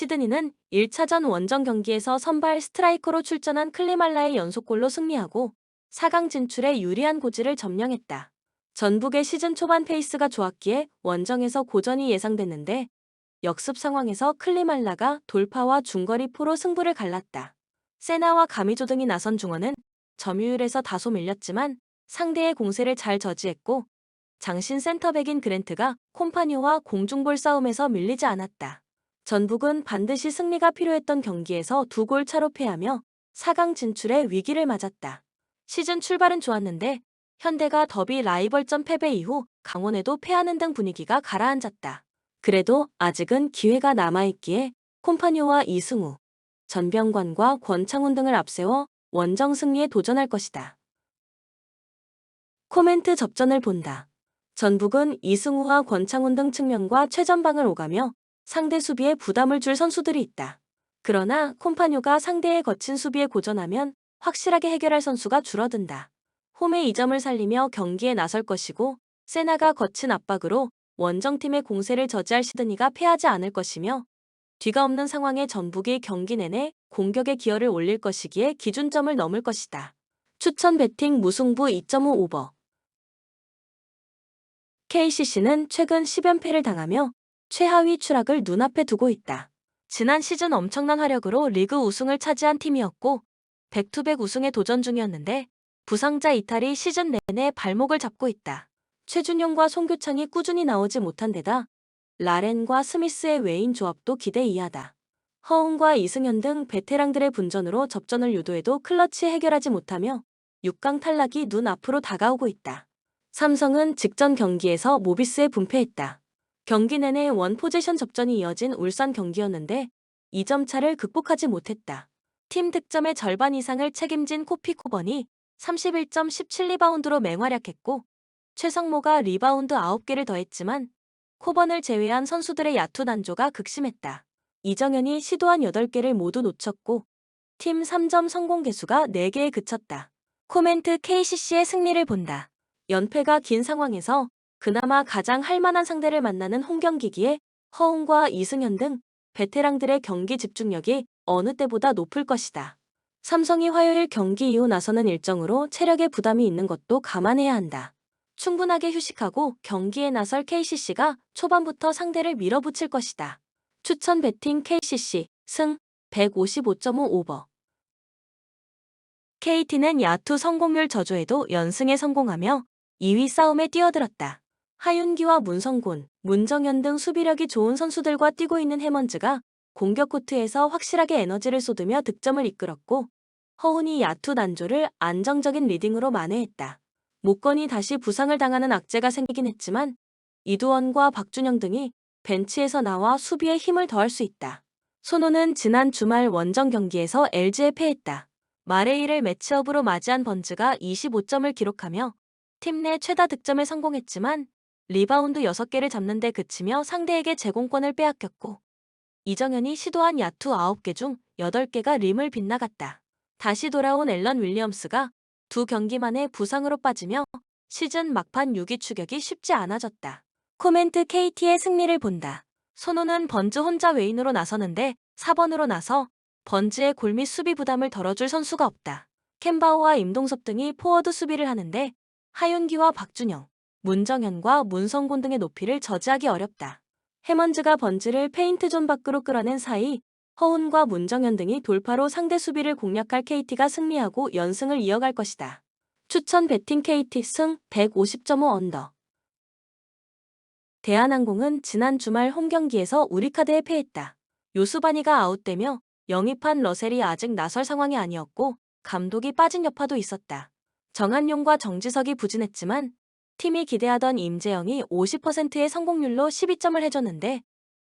시드니는 1차전 원정 경기에서 선발 스트라이커로 출전한 클리말라의 연속골로 승리하고 4강 진출에 유리한 고지를 점령했다. 전북의 시즌 초반 페이스가 좋았기에 원정에서 고전이 예상됐는데 역습 상황에서 클리말라가 돌파와 중거리포로 승부를 갈랐다. 세나와 가미조 등이 나선 중원은 점유율에서 다소 밀렸지만 상대의 공세를 잘 저지했고 장신 센터백인 그랜트가 콤파니오와 공중볼 싸움에서 밀리지 않았다. 전북은 반드시 승리가 필요했던 경기에서 2골 차로 패하며 4강 진출에 위기를 맞았다. 시즌 출발은 좋았는데 현대가 더비 라이벌전 패배 이후 강원에도 패하는 등 분위기가 가라앉았다. 그래도 아직은 기회가 남아있기에 콤파니오와 이승우, 전병관과 권창훈 등을 앞세워 원정 승리에 도전할 것이다. 코멘트 접전을 본다. 전북은 이승우와 권창훈 등 측면과 최전방을 오가며 상대 수비에 부담을 줄 선수들이 있다. 그러나 콤파뇨가 상대의 거친 수비에 고전하면 확실하게 해결할 선수가 줄어든다. 홈의 이점을 살리며 경기에 나설 것이고 세나가 거친 압박으로 원정팀의 공세를 저지할 시드니가 패하지 않을 것이며 뒤가 없는 상황에 전북이 경기 내내 공격의 기여를 올릴 것이기에 기준점을 넘을 것이다. 추천 베팅 무승부 2.5 오버. KCC는 최근 10연패를 당하며 최하위 추락을 눈앞에 두고 있다. 지난 시즌 엄청난 화력으로 리그 우승을 차지한 팀이었고 백투백 우승에 도전 중이었는데 부상자 이탈이 시즌 내내 발목을 잡고 있다. 최준용과 송교창이 꾸준히 나오지 못한 데다 라렌과 스미스의 외인 조합도 기대 이하다. 허웅과 이승현 등 베테랑들의 분전으로 접전을 유도해도 클러치 해결하지 못하며 6강 탈락이 눈앞으로 다가오고 있다. 삼성은 직전 경기에서 모비스에 분패했다. 경기 내내 원포지션 접전이 이어진 울산 경기였는데 2점 차를 극복하지 못했다. 팀 득점의 절반 이상을 책임진 코피 코번이 31.17리바운드로 맹활약했고 최성모가 리바운드 9개를 더했지만 코번을 제외한 선수들의 야투 난조가 극심했다. 이정현이 시도한 8개를 모두 놓쳤고 팀 3점 성공 개수가 4개에 그쳤다. 코멘트 KCC의 승리를 본다. 연패가 긴 상황에서 그나마 가장 할만한 상대를 만나는 홈경기기에 허웅과 이승현 등 베테랑들의 경기 집중력이 어느 때보다 높을 것이다. 삼성이 화요일 경기 이후 나서는 일정으로 체력에 부담이 있는 것도 감안해야 한다. 충분하게 휴식하고 경기에 나설 KCC가 초반부터 상대를 밀어붙일 것이다. 추천 베팅 KCC 승 155.5 오버. KT는 야투 성공률 저조에도 연승에 성공하며 2위 싸움에 뛰어들었다. 하윤기와 문성곤, 문정현 등 수비력이 좋은 선수들과 뛰고 있는 해먼즈가 공격 코트에서 확실하게 에너지를 쏟으며 득점을 이끌었고 허훈이 야투 난조를 안정적인 리딩으로 만회했다. 목건이 다시 부상을 당하는 악재가 생기긴 했지만 이두원과 박준영 등이 벤치에서 나와 수비에 힘을 더할 수 있다. 손호는 지난 주말 원정 경기에서 LG에 패했다. 마레이를 매치업으로 맞이한 번즈가 25점을 기록하며 팀 내 최다 득점에 성공했지만 리바운드 6개를 잡는 데 그치며 상대에게 제공권을 빼앗겼고 이정현이 시도한 야투 9개 중 8개가 림을 빗나갔다. 다시 돌아온 앨런 윌리엄스가 두 경기 만에 부상으로 빠지며 시즌 막판 6위 추격이 쉽지 않아졌다. 코멘트 KT의 승리를 본다. 손호는 번즈 혼자 외인으로 나서는데 4번으로 나서 번즈의 골밑 수비 부담을 덜어줄 선수가 없다. 캔바오와 임동섭 등이 포워드 수비를 하는데 하윤기와 박준영, 문정현과 문성곤 등의 높이를 저지하기 어렵다. 해먼즈가 번즈를 페인트 존 밖으로 끌어낸 사이 허훈과 문정현 등이 돌파로 상대 수비를 공략할 KT가 승리하고 연승을 이어갈 것이다. 추천 베팅 KT 승 150.5 언더. 대한항공은 지난 주말 홈경기에서 우리카드에 패했다. 요수바니가 아웃되며 영입한 러셀이 아직 나설 상황이 아니었고 감독이 빠진 여파도 있었다. 정한용과 정지석이 부진했지만 팀이 기대하던 임재영이 50%의 성공률로 12점을 해줬는데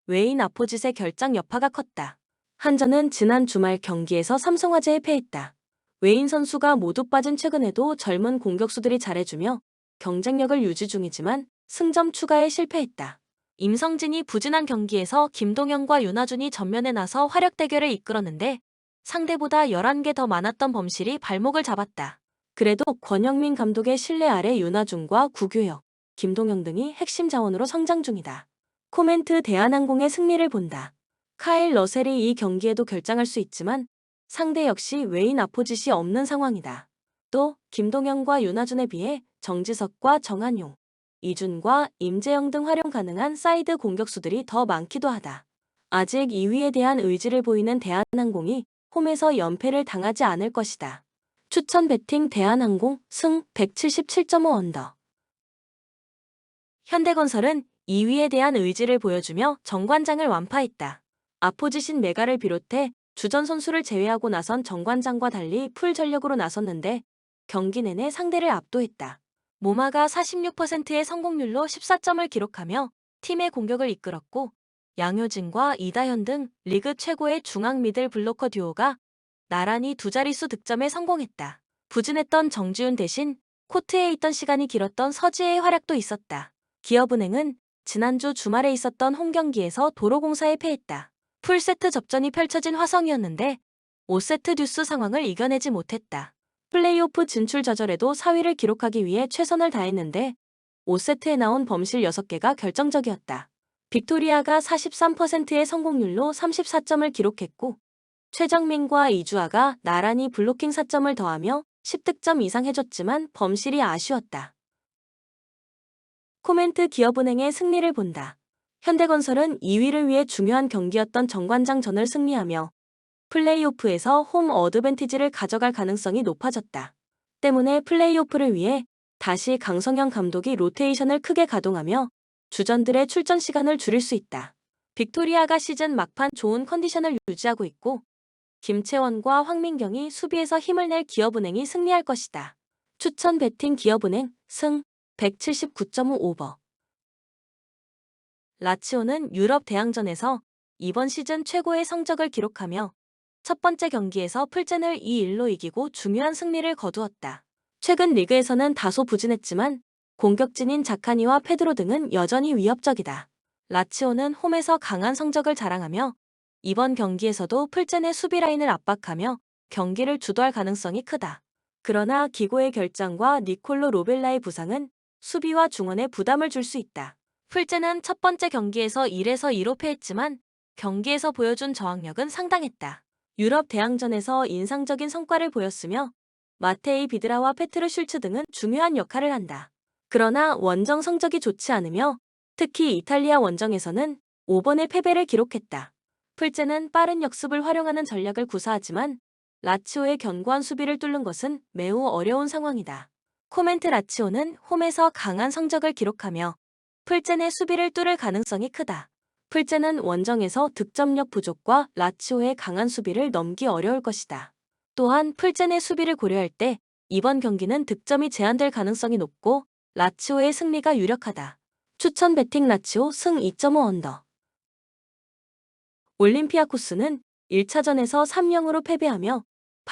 외인 아포짓의 결장 여파가 컸다. 한전은 지난 주말 경기에서 삼성화재에 패했다. 외인 선수가 모두 빠진 최근에도 젊은 공격수들이 잘해주며 경쟁력을 유지 중이지만 승점 추가에 실패했다. 임성진이 부진한 경기에서 김동현과 윤하준이 전면에 나서 화력 대결을 이끌었는데 상대보다 11개 더 많았던 범실이 발목을 잡았다. 그래도 권영민 감독의 신뢰 아래 윤하준과 구교혁, 김동영 등이 핵심 자원으로 성장 중이다. 코멘트 대한항공의 승리를 본다. 카일 러셀이 이 경기에도 결장할 수 있지만 상대 역시 웨인 아포짓이 없는 상황이다. 또 김동현과 윤하준에 비해 정지석과 정한용, 이준과 임재영 등 활용 가능한 사이드 공격수들이 더 많기도 하다. 아직 2위에 대한 의지를 보이는 대한항공이 홈에서 연패를 당하지 않을 것이다. 추천 배팅 대한항공 승 177.5 언더. 현대건설은 2위에 대한 의지를 보여주며 정관장을 완파했다. 아포지신 메가를 비롯해 주전 선수를 제외하고 나선 정관장과 달리 풀 전력으로 나섰는데 경기 내내 상대를 압도했다. 모마가 46%의 성공률로 14점을 기록하며 팀의 공격을 이끌었고 양효진과 이다현 등 리그 최고의 중앙 미들 블로커 듀오가 나란히 두 자릿수 득점에 성공했다. 부진했던 정지훈 대신 코트에 있던 시간이 길었던 서지혜의 활약도 있었다. 기업은행은 지난주 주말에 있었던 홈경기에서 도로공사에 패했다. 풀세트 접전이 펼쳐진 화성이었는데 5세트 듀스 상황을 이겨내지 못했다. 플레이오프 진출 저절에도 4위를 기록하기 위해 최선을 다했는데 5세트에 나온 범실 6개가 결정적이었다. 빅토리아가 43%의 성공률로 34점을 기록했고 최정민과 이주아가 나란히 블로킹 4점을 더하며 10득점 이상 해줬지만 범실이 아쉬웠다. 코멘트 기업은행의 승리를 본다. 현대건설은 2위를 위해 중요한 경기였던 정관장전을 승리하며 플레이오프에서 홈 어드밴티지를 가져갈 가능성이 높아졌다. 때문에 플레이오프를 위해 다시 강성현 감독이 로테이션을 크게 가동하며 주전들의 출전 시간을 줄일 수 있다. 빅토리아가 시즌 막판 좋은 컨디션을 유지하고 있고 김채원과 황민경이 수비에서 힘을 낼 기업은행이 승리할 것이다. 추천 배팅 기업은행 승 179.5 오버. 라치오는 유럽 대항전에서 이번 시즌 최고의 성적을 기록하며 첫 번째 경기에서 풀젠을 2-1로 이기고 중요한 승리를 거두었다. 최근 리그에서는 다소 부진했지만 공격진인 자카니와 페드로 등은 여전히 위협적이다. 라치오는 홈에서 강한 성적을 자랑하며 이번 경기에서도 풀젠의 수비 라인을 압박하며 경기를 주도할 가능성이 크다. 그러나 기고의 결장과 니콜로 로벨라의 부상은 수비와 중원에 부담을 줄 수 있다. 풀젠은 첫 번째 경기에서 1에서 2로 패했지만 경기에서 보여준 저항력은 상당했다. 유럽 대항전에서 인상적인 성과를 보였으며 마테이 비드라와 페트르 슐츠 등은 중요한 역할을 한다. 그러나 원정 성적이 좋지 않으며 특히 이탈리아 원정에서는 5번의 패배를 기록했다. 풀젠은 빠른 역습을 활용하는 전략을 구사하지만 라치오의 견고한 수비를 뚫는 것은 매우 어려운 상황이다. 코멘트 라치오는 홈에서 강한 성적을 기록하며 풀젠의 수비를 뚫을 가능성이 크다. 풀젠은 원정에서 득점력 부족과 라치오의 강한 수비를 넘기 어려울 것이다. 또한 풀젠의 수비를 고려할 때 이번 경기는 득점이 제한될 가능성이 높고 라치오의 승리가 유력하다. 추천 배팅 라치오 승 2.5 언더. 올림피아코스는 1차전에서 3-0으로 패배하며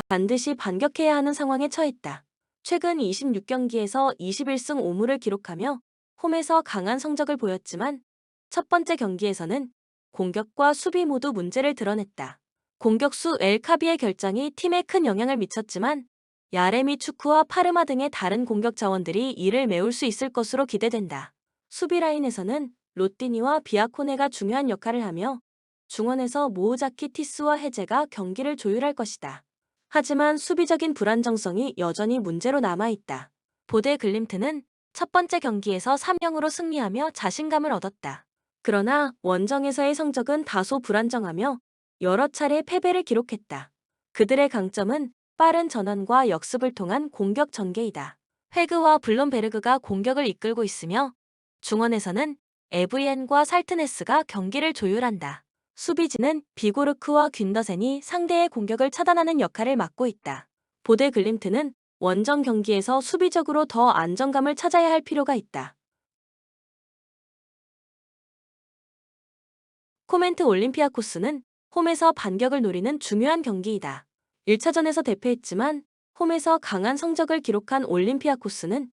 반드시 반격해야 하는 상황에 처했다. 최근 26경기에서 21승 5무를 기록하며 홈에서 강한 성적을 보였지만 첫 번째 경기에서는 공격과 수비 모두 문제를 드러냈다. 공격수 엘카비의 결장이 팀에 큰 영향을 미쳤지만 야레미 추크와 파르마 등의 다른 공격 자원들이 이를 메울 수 있을 것으로 기대된다. 수비 라인에서는 로띠니와 비아코네가 중요한 역할을 하며 중원에서 모우자키 티스와 해제가 경기를 조율할 것이다. 하지만 수비적인 불안정성이 여전히 문제로 남아있다. 보데 글림트는 첫 번째 경기에서 3-0으로 승리하며 자신감을 얻었다. 그러나 원정에서의 성적은 다소 불안정하며 여러 차례 패배를 기록했다. 그들의 강점은 빠른 전환과 역습을 통한 공격 전개이다. 회그와 블롬베르그가 공격을 이끌고 있으며 중원에서는 에브이엔과 살트네스가 경기를 조율한다. 수비진은 비고르크와 균더센이 상대의 공격을 차단하는 역할을 맡고 있다. 보데 글림트는 원정 경기에서 수비적으로 더 안정감을 찾아야 할 필요가 있다. 코멘트 올림피아코스는 홈에서 반격을 노리는 중요한 경기이다. 1차전에서 대패했지만 홈에서 강한 성적을 기록한 올림피아코스는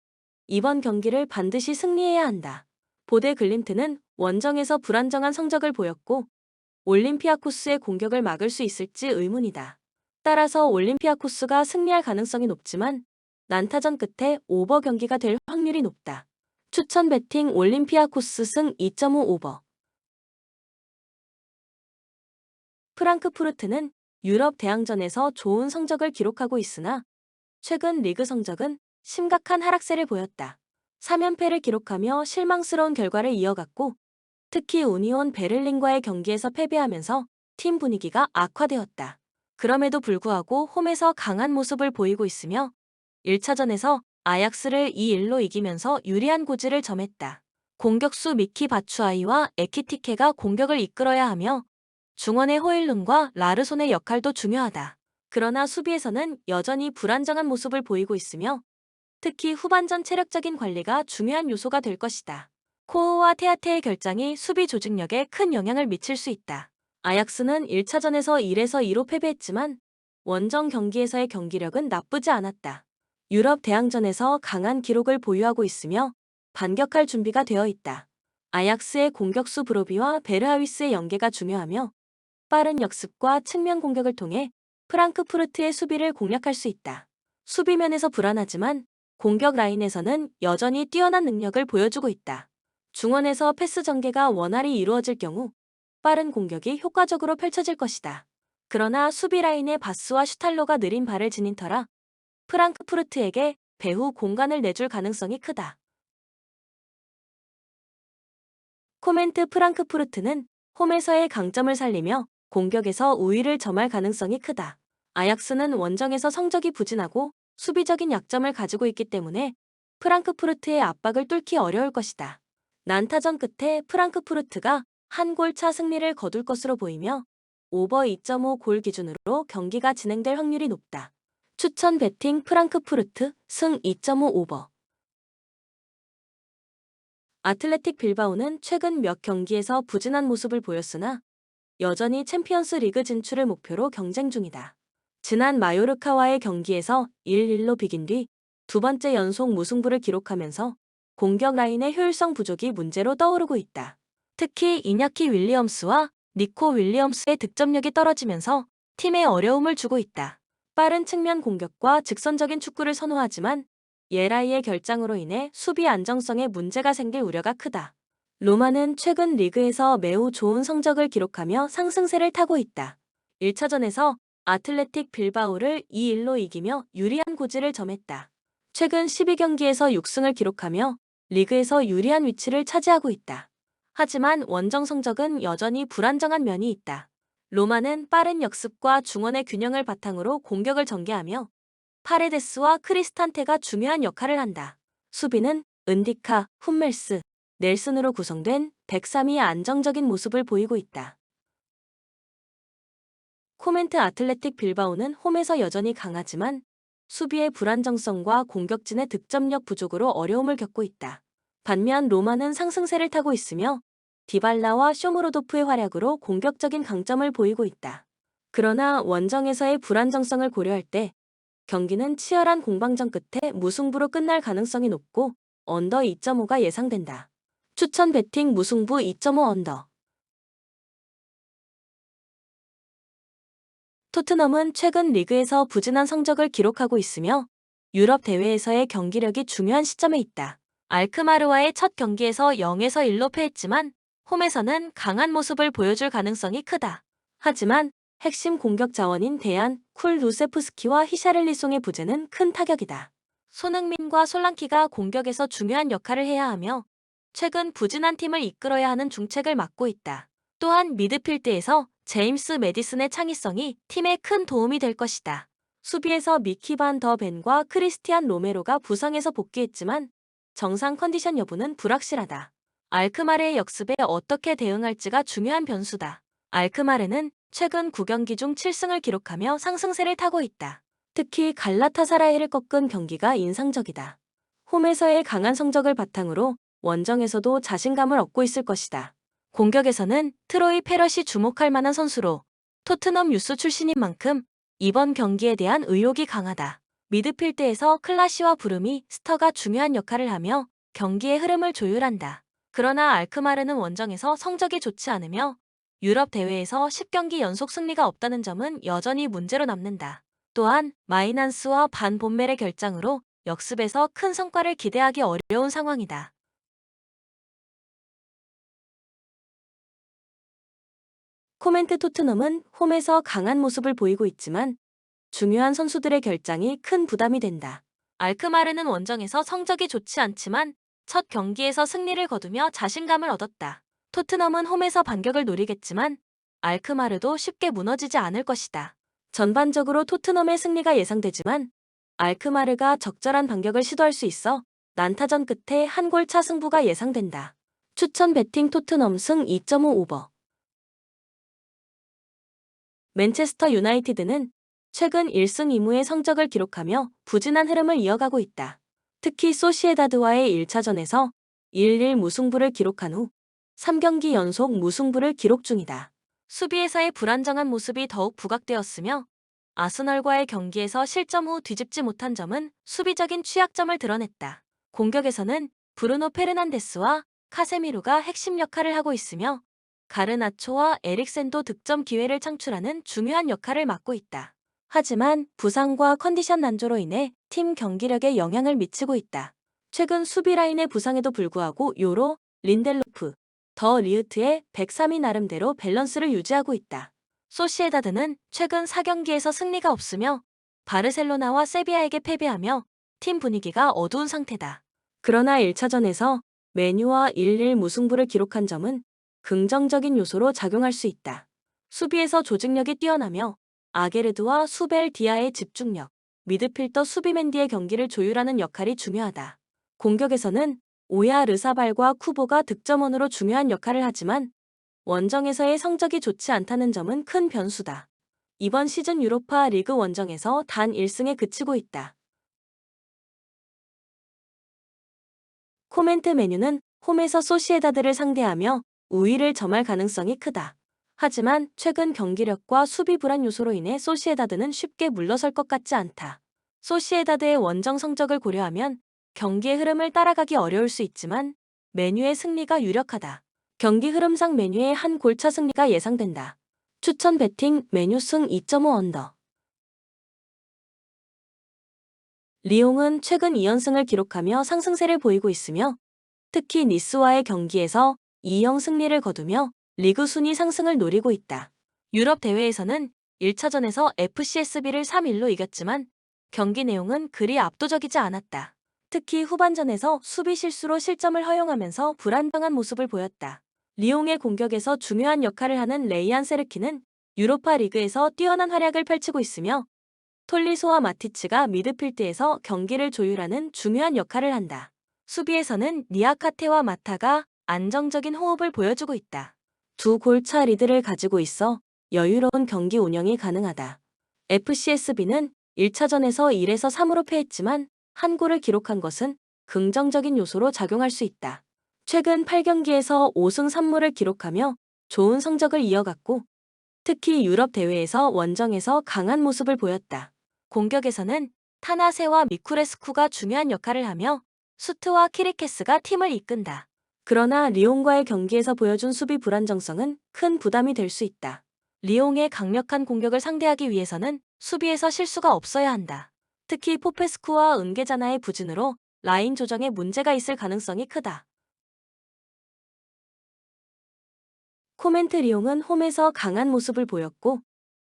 이번 경기를 반드시 승리해야 한다. 보데 글림트는 원정에서 불안정한 성적을 보였고 올림피아코스의 공격을 막을 수 있을지 의문이다. 따라서 올림피아코스가 승리할 가능성이 높지만 난타전 끝에 오버 경기가 될 확률이 높다. 추천 배팅 올림피아코스 승 2.5 오버. 프랑크푸르트는 유럽 대항전에서 좋은 성적을 기록하고 있으나 최근 리그 성적은 심각한 하락세를 보였다. 3연패를 기록하며 실망스러운 결과를 이어갔고 특히 우니온 베를린과의 경기에서 패배하면서 팀 분위기가 악화되었다. 그럼에도 불구하고 홈에서 강한 모습을 보이고 있으며 1차전에서 아약스를 2-1로 이기면서 유리한 고지를 점했다. 공격수 미키 바추아이와 에키티케가 공격을 이끌어야 하며 중원의 호일룬과 라르손의 역할도 중요하다. 그러나 수비에서는 여전히 불안정한 모습을 보이고 있으며 특히 후반전 체력적인 관리가 중요한 요소가 될 것이다. 코흐와 테아테의 결장이 수비 조직력에 큰 영향을 미칠 수 있다. 아약스는 1차전에서 1-2로 패배했지만 원정 경기에서의 경기력은 나쁘지 않았다. 유럽 대항전에서 강한 기록을 보유하고 있으며 반격할 준비가 되어 있다. 아약스의 공격수 브로비와 베르하위스의 연계가 중요하며 빠른 역습과 측면 공격을 통해 프랑크푸르트의 수비를 공략할 수 있다. 수비면에서 불안하지만 공격 라인에서는 여전히 뛰어난 능력을 보여주고 있다. 중원에서 패스 전개가 원활히 이루어질 경우 빠른 공격이 효과적으로 펼쳐질 것이다. 그러나 수비 라인의 바스와 슈탈로가 느린 발을 지닌 터라 프랑크푸르트에게 배후 공간을 내줄 가능성이 크다. 코멘트 프랑크푸르트는 홈에서의 강점을 살리며 공격에서 우위를 점할 가능성이 크다. 아약스는 원정에서 성적이 부진하고 수비적인 약점을 가지고 있기 때문에 프랑크푸르트의 압박을 뚫기 어려울 것이다. 난타전 끝에 프랑크푸르트가 한 골 차 승리를 거둘 것으로 보이며 오버 2.5 골 기준으로 경기가 진행될 확률이 높다. 추천 베팅 프랑크푸르트 승 2.5 오버. 아틀레틱 빌바오는 최근 몇 경기에서 부진한 모습을 보였으나 여전히 챔피언스 리그 진출을 목표로 경쟁 중이다. 지난 마요르카와의 경기에서 1-1로 비긴 뒤 두 번째 연속 무승부를 기록하면서 공격 라인의 효율성 부족이 문제로 떠오르고 있다. 특히 이냐키 윌리엄스와 니코 윌리엄스의 득점력이 떨어지면서 팀에 어려움을 주고 있다. 빠른 측면 공격과 직선적인 축구를 선호하지만 예라이의 결장으로 인해 수비 안정성에 문제가 생길 우려가 크다. 로마는 최근 리그에서 매우 좋은 성적을 기록하며 상승세를 타고 있다. 1차전에서 아틀레틱 빌바오를 2-1로 이기며 유리한 고지를 점했다. 최근 12경기에서 6승을 기록하며 리그에서 유리한 위치를 차지하고 있다. 하지만 원정 성적은 여전히 불안정한 면이 있다. 로마는 빠른 역습과 중원의 균형을 바탕으로 공격을 전개하며 파레데스와 크리스탄테가 중요한 역할을 한다. 수비는 은디카, 훈멜스, 넬슨으로 구성된 103이 안정적인 모습을 보이고 있다. 코멘트 아틀레틱 빌바오는 홈에서 여전히 강하지만 수비의 불안정성과 공격진의 득점력 부족으로 어려움을 겪고 있다. 반면 로마는 상승세를 타고 있으며 디발라와 쇼무로도프의 활약으로 공격적인 강점을 보이고 있다. 그러나 원정에서의 불안정성을 고려할 때 경기는 치열한 공방전 끝에 무승부로 끝날 가능성이 높고 언더 2.5가 예상된다. 추천 베팅 무승부 2.5 언더. 토트넘은 최근 리그에서 부진한 성적을 기록하고 있으며 유럽 대회에서의 경기력이 중요한 시점에 있다. 알크마르와의 첫 경기에서 0-1로 패했지만 홈에서는 강한 모습을 보여줄 가능성이 크다. 하지만 핵심 공격 자원인 데안, 쿨루세프스키와 히샤를리송의 부재는 큰 타격이다. 손흥민과 솔랑키가 공격에서 중요한 역할을 해야 하며 최근 부진한 팀을 이끌어야 하는 중책을 맡고 있다. 또한 미드필드에서 제임스 매디슨의 창의성이 팀에 큰 도움이 될 것이다. 수비에서 미키 반 더 벤과 크리스티안 로메로가 부상에서 복귀했지만 정상 컨디션 여부는 불확실하다. 알크마르의 역습에 어떻게 대응할지가 중요한 변수다. 알크마르는 최근 9경기 중 7승을 기록하며 상승세를 타고 있다. 특히 갈라타사라이를 꺾은 경기가 인상적이다. 홈에서의 강한 성적을 바탕으로 원정에서도 자신감을 얻고 있을 것이다. 공격에서는 트로이 페럿이 주목할 만한 선수로 토트넘 유스 출신인 만큼 이번 경기에 대한 의욕이 강하다. 미드필드에서 클라시와 브rum이 스터가 중요한 역할을 하며 경기의 흐름을 조율한다. 그러나 알크마르는 원정에서 성적이 좋지 않으며 유럽 대회에서 10경기 연속 승리가 없다는 점은 여전히 문제로 남는다. 또한 마이난스와 반 본멜의 결장으로 역습에서 큰 성과를 기대하기 어려운 상황이다. 코멘트 토트넘은 홈에서 강한 모습을 보이고 있지만 중요한 선수들의 결장이 큰 부담이 된다. 알크마르는 원정에서 성적이 좋지 않지만 첫 경기에서 승리를 거두며 자신감을 얻었다. 토트넘은 홈에서 반격을 노리겠지만 알크마르도 쉽게 무너지지 않을 것이다. 전반적으로 토트넘의 승리가 예상되지만 알크마르가 적절한 반격을 시도할 수 있어 난타전 끝에 한 골 차 승부가 예상된다. 추천 배팅 토트넘 승 2.5 오버. 맨체스터 유나이티드는 최근 1승 2무의 성적을 기록하며 부진한 흐름을 이어가고 있다. 특히 소시에다드와의 1차전에서 1-1 무승부를 기록한 후 3경기 연속 무승부를 기록 중이다. 수비에서의 불안정한 모습이 더욱 부각되었으며 아스널과의 경기에서 실점 후 뒤집지 못한 점은 수비적인 취약점을 드러냈다. 공격에서는 브루노 페르난데스와 카세미루가 핵심 역할을 하고 있으며 가르나초와 에릭센도 득점 기회를 창출하는 중요한 역할을 맡고 있다. 하지만 부상과 컨디션 난조로 인해 팀 경기력에 영향을 미치고 있다. 최근 수비 라인의 부상에도 불구하고 요로, 린델로프, 더 리흐트의 103이 나름대로 밸런스를 유지하고 있다. 소시에다드는 최근 4경기에서 승리가 없으며 바르셀로나와 세비야에게 패배하며 팀 분위기가 어두운 상태다. 그러나 1차전에서 메뉴와 1-1 무승부를 기록한 점은 긍정적인 요소로 작용할 수 있다. 수비에서 조직력이 뛰어나며 아게르드와 수벨 디아의 집중력, 미드필더 수비맨디의 경기를 조율하는 역할이 중요하다. 공격에서는 오야 르사발과 쿠보가 득점원으로 중요한 역할을 하지만 원정에서의 성적이 좋지 않다는 점은 큰 변수다. 이번 시즌 유로파 리그 원정에서 단 1승에 그치고 있다. 코멘트 메뉴는 홈에서 소시에다드를 상대하며 우위를 점할 가능성이 크다. 하지만 최근 경기력과 수비 불안 요소로 인해 소시에다드는 쉽게 물러설 것 같지 않다. 소시에다드의 원정 성적을 고려하면 경기의 흐름을 따라가기 어려울 수 있지만 메뉴의 승리가 유력하다. 경기 흐름상 메뉴의 한 골차 승리가 예상된다. 추천 배팅 메뉴 승 2.5 언더. 리옹은 최근 2연승을 기록하며 상승세를 보이고 있으며 특히 니스와의 경기에서 2영 승리를 거두며 리그 순위 상승을 노리고 있다. 유럽 대회에서는 1차전에서 FCSB를 3-1로 이겼지만 경기 내용은 그리 압도적이지 않았다. 특히 후반전에서 수비 실수로 실점을 허용하면서 불안정한 모습을 보였다. 리옹의 공격에서 중요한 역할을 하는 레이안 세르키는 유로파 리그에서 뛰어난 활약을 펼치고 있으며 톨리소와 마티치가 미드필드에서 경기를 조율하는 중요한 역할을 한다. 수비에서는 니아카테와 마타가 안정적인 호흡을 보여주고 있다. 두 골차 리드를 가지고 있어 여유로운 경기 운영이 가능하다. FCSB는 1차전에서 1에서 3으로 패했지만 한 골을 기록한 것은 긍정적인 요소로 작용할 수 있다. 최근 8경기에서 5승 3무를 기록하며 좋은 성적을 이어갔고 특히 유럽 대회에서 원정에서 강한 모습을 보였다. 공격에서는 타나세와 미쿠레스쿠가 중요한 역할을 하며 수트와 키리케스가 팀을 이끈다. 그러나 리옹과의 경기에서 보여준 수비 불안정성은 큰 부담이 될 수 있다. 리옹의 강력한 공격을 상대하기 위해서는 수비에서 실수가 없어야 한다. 특히 포페스쿠와 은게자나의 부진으로 라인 조정에 문제가 있을 가능성이 크다. 코멘트 리옹은 홈에서 강한 모습을 보였고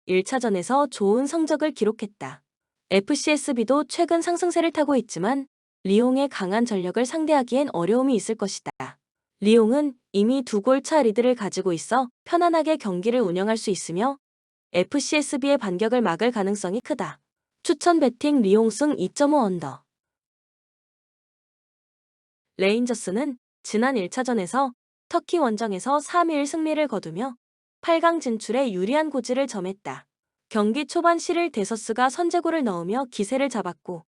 1차전에서 좋은 성적을 기록했다. FCSB도 최근 상승세를 타고 있지만 리옹의 강한 전력을 상대하기엔 어려움이 있을 것이다. 리옹은 이미 2골차 리드를 가지고 있어 편안하게 경기를 운영할 수 있으며 FCSB의 반격을 막을 가능성이 크다. 추천 배팅 리옹 승 2.5 언더. 레인저스는 지난 1차전에서 터키 원정에서 3-1 승리를 거두며 8강 진출에 유리한 고지를 점했다. 경기 초반 시릴 데서스가 선제골을 넣으며 기세를 잡았고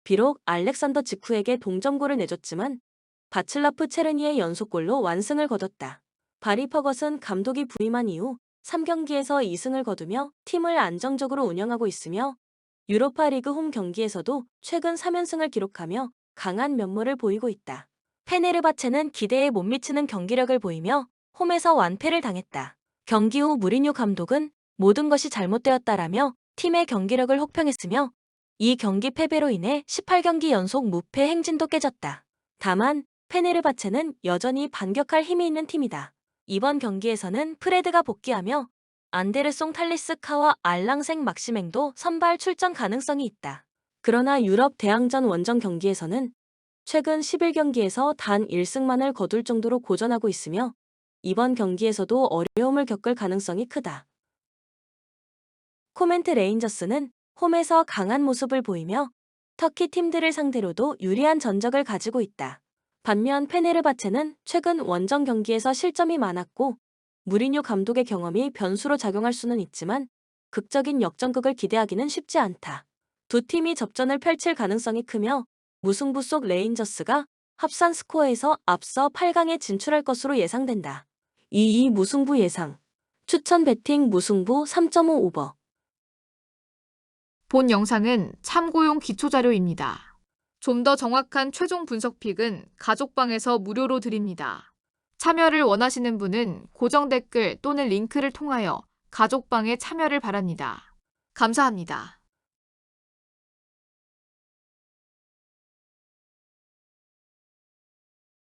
비록 알렉산더 지쿠에게 동점골을 내줬지만 바칠라프 체르니의 연속골로 완승을 거뒀다. 바리 퍼거슨 감독이 부임한 이후 3경기에서 2승을 거두며 팀을 안정적으로 운영하고 있으며 유로파리그 홈 경기에서도 최근 3연승을 기록하며 강한 면모를 보이고 있다. 페네르바체는 기대에 못 미치는 경기력을 보이며 홈에서 완패를 당했다. 경기 후 무리뉴 감독은 모든 것이 잘못되었다라며 팀의 경기력을 혹평했으며 이 경기 패배로 인해 18경기 연속 무패 행진도 깨졌다. 다만 페네르바체는 여전히 반격할 힘이 있는 팀이다. 이번 경기에서는 프레드가 복귀하며 안데르송 탈리스카와 알랑생 막시맹도 선발 출전 가능성이 있다. 그러나 유럽 대항전 원정 경기에서는 최근 11경기에서 단 1승만을 거둘 정도로 고전하고 있으며 이번 경기에서도 어려움을 겪을 가능성이 크다. 코멘트 레인저스는 홈에서 강한 모습을 보이며 터키 팀들을 상대로도 유리한 전적을 가지고 있다. 반면 페네르바체는 최근 원정 경기에서 실점이 많았고 무리뉴 감독의 경험이 변수로 작용할 수는 있지만 극적인 역전극을 기대하기는 쉽지 않다. 두 팀이 접전을 펼칠 가능성이 크며 무승부 속 레인저스가 합산 스코어에서 앞서 8강에 진출할 것으로 예상된다. 2-2 무승부 예상. 추천 베팅 무승부 3.5 오버. 본 영상은 참고용 기초자료입니다. 좀 더 정확한 최종 분석 픽은 가족방에서 무료로 드립니다. 참여를 원하시는 분은 고정 댓글 또는 링크를 통하여 가족방에 참여를 바랍니다. 감사합니다.